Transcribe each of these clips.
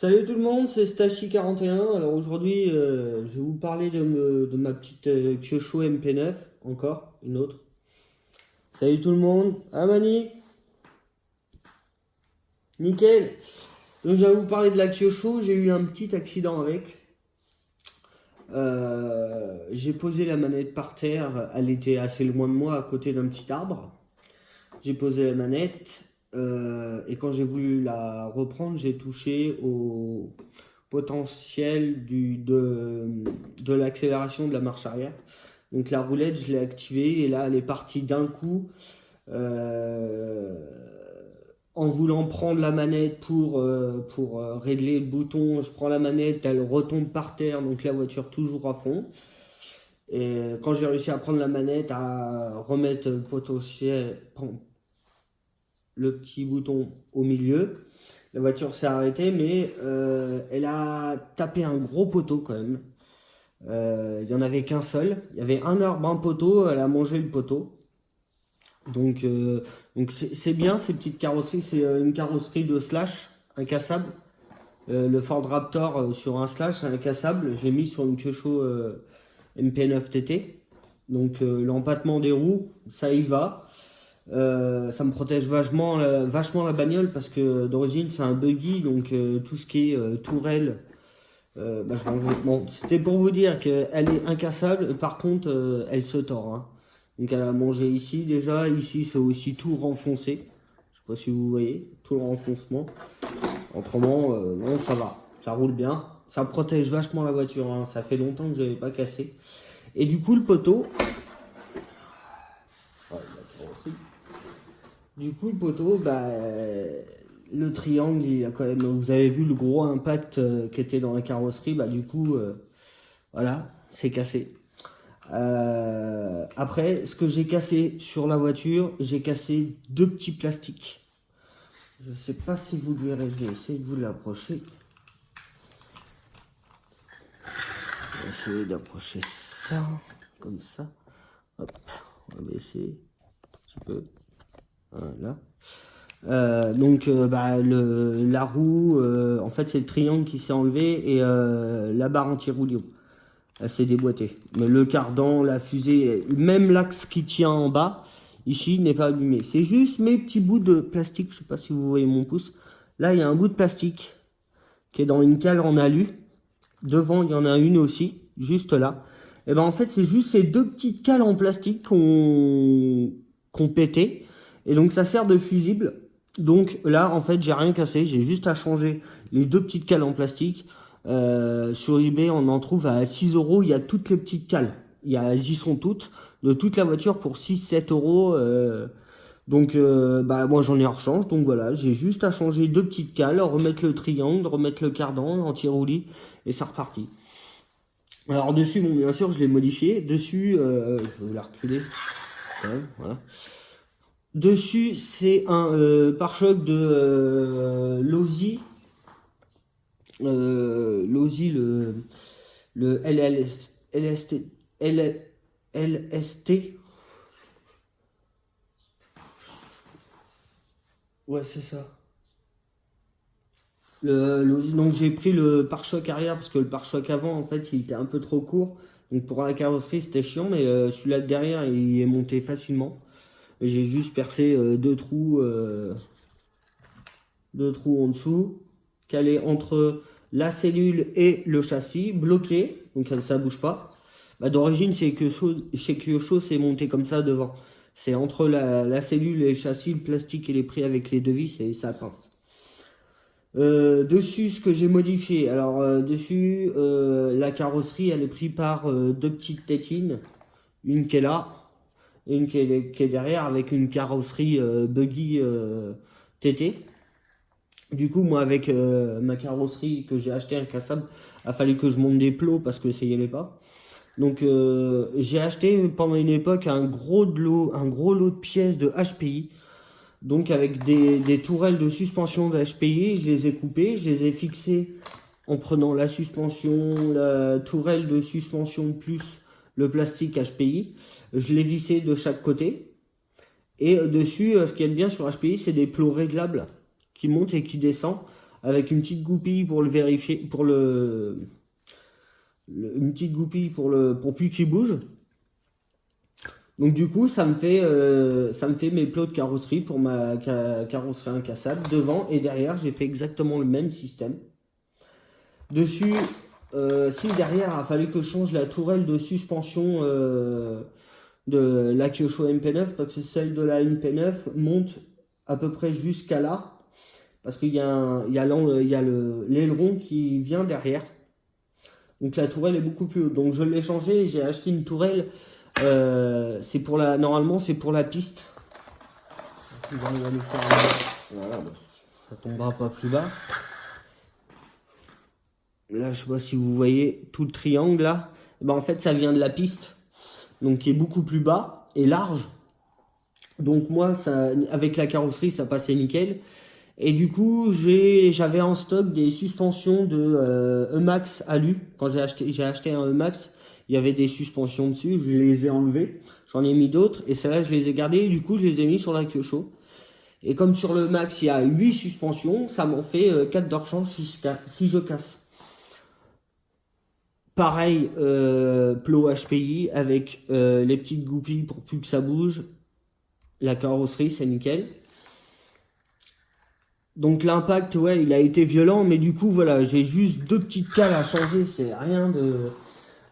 Salut tout le monde, c'est Stachi41. Alors aujourd'hui, je vais vous parler de ma petite Kyosho MP9, encore une autre. Salut tout le monde, ah Mani, nickel. Donc je vais vous parler de la Kyosho, j'ai eu un petit accident avec. J'ai posé la manette par terre, elle était assez loin de moi, à côté d'un petit arbre. J'ai posé la manette et quand j'ai voulu la reprendre, j'ai touché au potentiel de l'accélération de la marche arrière. Donc la roulette, je l'ai activée et là, elle est partie d'un coup. euh, En voulant prendre la manette pour régler le bouton, je prends la manette, elle retombe par terre, donc la voiture toujours à fond. Et quand j'ai réussi à prendre la manette, à remettre le potentiel, le petit bouton au milieu, la voiture s'est arrêtée, mais elle a tapé un gros poteau quand même. Il n'y en avait qu'un seul. Il y avait un arbre, un poteau, elle a mangé le poteau. Donc c'est bien ces petites carrosseries. C'est une carrosserie de Slash, incassable. Le Ford Raptor sur un Slash, incassable. Je l'ai mis sur une Kyosho MP9 TT. Donc l'empattement des roues, ça y va. Ça me protège vachement la bagnole parce que d'origine c'est un buggy, donc tout ce qui est tourelle, je vais enlever. Bon, c'était pour vous dire qu'elle est incassable, par contre elle se tord, hein. Donc elle a mangé ici déjà, ici c'est aussi tout renfoncé, je sais pas si vous voyez, tout le renfoncement. Autrement, non, ça va, ça roule bien, ça protège vachement la voiture, hein. Ça fait longtemps que je n'avais pas cassé. Et du coup le poteau, le poteau, le triangle, il a quand même. Vous avez vu le gros impact qui était dans la carrosserie, voilà, c'est cassé. Après, ce que j'ai cassé sur la voiture, j'ai cassé deux petits plastiques. Je sais pas si vous le verrez, je vais essayer de vous l'approcher. Je vais essayer d'approcher ça, comme ça. Hop, on va baisser un petit peu. Voilà. La roue, en fait c'est le triangle qui s'est enlevé et la barre anti-rouleau, elle s'est déboîtée. Mais le cardan, la fusée, même l'axe qui tient en bas, ici, n'est pas abîmé. C'est juste mes petits bouts de plastique, je sais pas si vous voyez mon pouce. Là, il y a un bout de plastique qui est dans une cale en alu. Devant, il y en a une aussi, juste là. Et ben en fait, c'est juste ces deux petites cales en plastique qu'on pété. Et donc ça sert de fusible. Donc là, en fait, j'ai rien cassé. J'ai juste à changer les deux petites cales en plastique. Sur eBay, on en trouve à 6 euros. Il y a toutes les petites cales. Elles y sont toutes. De toute la voiture pour 6-7 euros. Moi j'en ai en rechange. Donc voilà, j'ai juste à changer deux petites cales, remettre le triangle, remettre le cardan, l'anti-roulis. Et ça repartit. Alors dessus, bon, bien sûr, je l'ai modifié. Dessus, je vais vous la reculer. Ouais, voilà. Dessus, c'est un pare-choc de Losi. Losi, le LST. LST. Ouais, c'est ça. Donc j'ai pris le pare-choc arrière parce que le pare-choc avant, en fait, il était un peu trop court. Donc pour la carrosserie, c'était chiant, mais celui-là de derrière, il est monté facilement. J'ai juste percé deux trous en dessous, calé entre la cellule et le châssis, bloqué, donc ça bouge pas. D'origine, chez Kyosho, c'est monté comme ça devant. C'est entre la cellule et le châssis, le plastique il est pris avec les deux vis et ça pince. Dessus, ce que j'ai modifié, alors dessus, la carrosserie, elle est prise par deux petites tétines, une qui est là, et une qui est derrière avec une carrosserie buggy TT. Du coup, moi, avec ma carrosserie que j'ai acheté incassable, il a fallu que je monte des plots parce que ça y allait pas. Donc, j'ai acheté pendant une époque un gros lot de pièces de HPI. Donc, avec des tourelles de suspension de HPI, je les ai coupées, je les ai fixées en prenant la suspension, la tourelle de suspension plus le plastique HPI. Je l'ai vissé de chaque côté. Et dessus, ce qui est bien sur HPI, c'est des plots réglables qui montent et qui descendent avec une petite goupille pour le vérifier, pour une petite goupille pour plus qu'il bouge. Donc du coup, ça me fait mes plots de carrosserie pour ma carrosserie incassable. Devant et derrière, j'ai fait exactement le même système. Dessus, si derrière, il a fallu que je change la tourelle de suspension de la Kyosho MP9, parce que celle de la MP9 monte à peu près jusqu'à là, parce qu'il y a l'aileron qui vient derrière. Donc la tourelle est beaucoup plus haute. Donc je l'ai changé, j'ai acheté une tourelle. Normalement c'est pour la piste. Voilà, ça tombera pas plus bas. Là, je sais pas si vous voyez tout le triangle là. Ben, en fait, ça vient de la piste, donc qui est beaucoup plus bas et large. Donc moi, avec la carrosserie, ça passait nickel. Et du coup, j'avais en stock des suspensions de Emax Alu. Quand j'ai acheté un Emax, il y avait des suspensions dessus. Je les ai enlevées. J'en ai mis d'autres. Et celles-là, je les ai gardées. Et du coup, je les ai mis sur la Kyosho. Et comme sur le Max, il y a 8 suspensions, ça m'en fait 4 de rechange si je casse. Pareil, plot HPI avec les petites goupilles pour plus que ça bouge. La carrosserie, c'est nickel. Donc l'impact, ouais, il a été violent, mais du coup, voilà, j'ai juste 2 petites cales à changer, c'est rien de...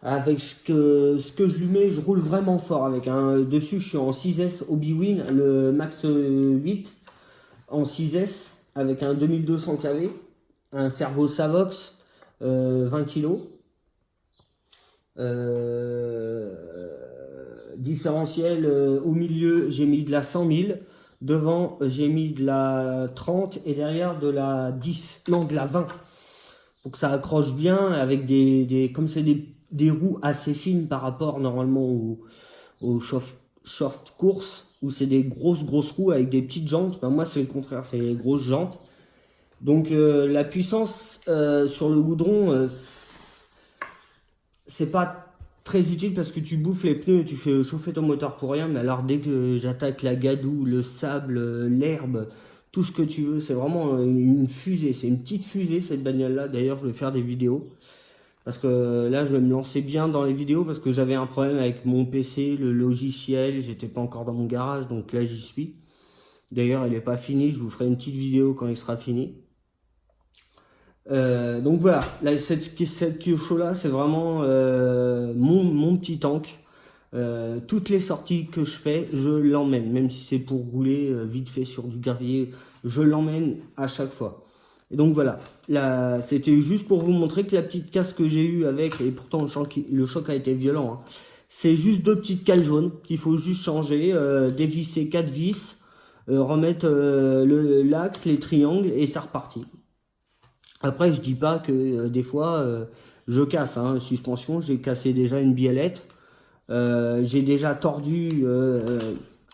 Avec ce que je lui mets, je roule vraiment fort avec. Dessus, je suis en 6S Obi-Wan, le Max 8 en 6S, avec un 2200 kV, un servo Savox, 20 kg. Différentiel, au milieu, j'ai mis de la 100 000. Devant, j'ai mis de la 30 et derrière de la 10, non de la 20. Pour que ça accroche bien avec comme c'est des roues assez fines par rapport normalement au short course où c'est des grosses roues avec des petites jantes. Ben moi c'est le contraire, c'est les grosses jantes. Donc la puissance sur le goudron, c'est pas très utile parce que tu bouffes les pneus et tu fais chauffer ton moteur pour rien. Mais alors dès que j'attaque la gadoue, le sable, l'herbe, tout ce que tu veux, c'est vraiment une fusée. C'est une petite fusée cette bagnole là. D'ailleurs je vais faire des vidéos. Parce que là je vais me lancer bien dans les vidéos parce que j'avais un problème avec mon PC, le logiciel. J'étais pas encore dans mon garage donc là j'y suis. D'ailleurs elle n'est pas finie, je vous ferai une petite vidéo quand il sera fini. Donc voilà, là, cette Kyosho là, c'est vraiment mon petit tank. Toutes les sorties que je fais, je l'emmène, même si c'est pour rouler vite fait sur du gravier, je l'emmène à chaque fois. Et donc voilà, là, c'était juste pour vous montrer que la petite casse que j'ai eue avec, et pourtant le choc a été violent, hein, c'est juste 2 petites cales jaunes qu'il faut juste changer, dévisser 4 vis, remettre l'axe, les triangles et c'est reparti. Après, je dis pas que des fois, je casse, hein, suspension, j'ai cassé déjà une biellette, j'ai déjà tordu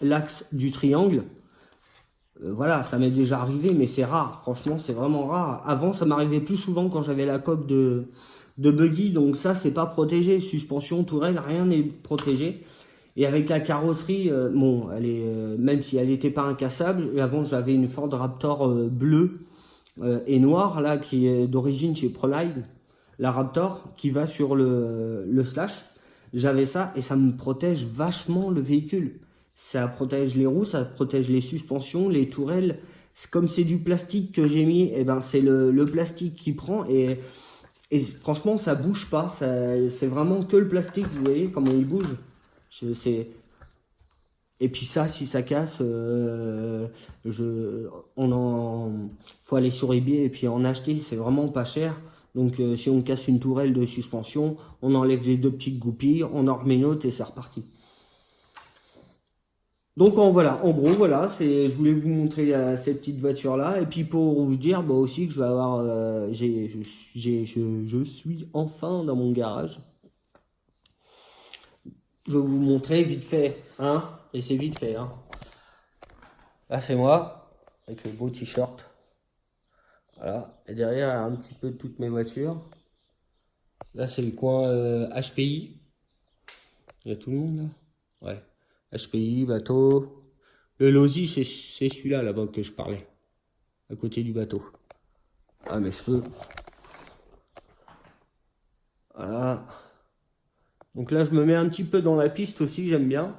l'axe du triangle. Voilà, ça m'est déjà arrivé, mais c'est rare, franchement, c'est vraiment rare. Avant, ça m'arrivait plus souvent quand j'avais la coque de buggy, donc ça, c'est pas protégé. Suspension, tourelle, rien n'est protégé. Et avec la carrosserie, bon, elle est, même si elle n'était pas incassable, avant, j'avais une Ford Raptor bleue et noire, là, qui est d'origine chez Proline, la Raptor, qui va sur le Slash. J'avais ça et ça me protège vachement le véhicule. Ça protège les roues, ça protège les suspensions, les tourelles. Comme c'est du plastique que j'ai mis, et ben c'est le plastique qui prend et franchement ça bouge pas. C'est vraiment que le plastique, vous voyez comment il bouge. Et puis ça, si ça casse, faut aller sur eBay et puis en acheter, c'est vraiment pas cher. Donc si on casse une tourelle de suspension, on enlève les 2 petites goupilles, on en remet une autre et c'est reparti. Donc voilà, en gros voilà, je voulais vous montrer cette petite voiture là et puis pour vous dire bah, aussi que je vais avoir, je suis enfin dans mon garage. Je vais vous montrer vite fait, hein, et c'est vite fait, hein. Là c'est moi avec le beau t-shirt. Voilà, et derrière il y a un petit peu de toutes mes voitures. Là c'est le coin HPI. Il y a tout le monde là. Ouais. HPI, bateau. Le Losi, c'est celui-là là-bas que je parlais. À côté du bateau. à mes cheveux. Voilà. Donc là, je me mets un petit peu dans la piste aussi, j'aime bien.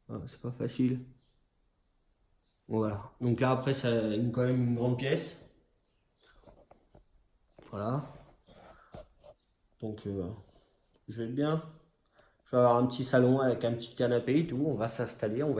Ah, c'est pas facile. Voilà. Donc là, après, c'est quand même une grande pièce. Voilà. Donc, je vais être bien. Je vais avoir un petit salon avec un petit canapé et tout. On va s'installer, on va